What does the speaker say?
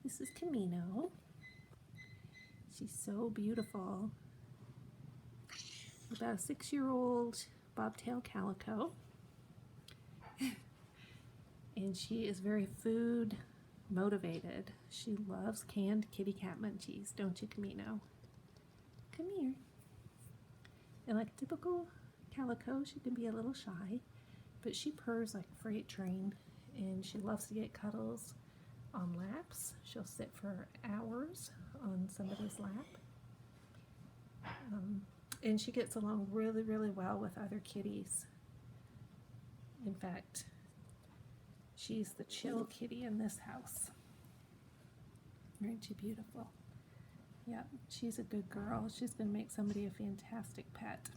This is Kamino. She's so beautiful. About a 6-year-old bobtail calico. And she is very food motivated. She loves canned kitty cat munchies, don't you, Kamino? Come here. And like a typical calico, she can be a little shy, but she purrs like a freight train, and she loves to get cuddles on laps. She'll sit for hours on somebody's lap. And she gets along really, really well with other kitties. In fact, she's the chill kitty in this house. Aren't you beautiful? Yep, she's a good girl. She's going to make somebody a fantastic pet.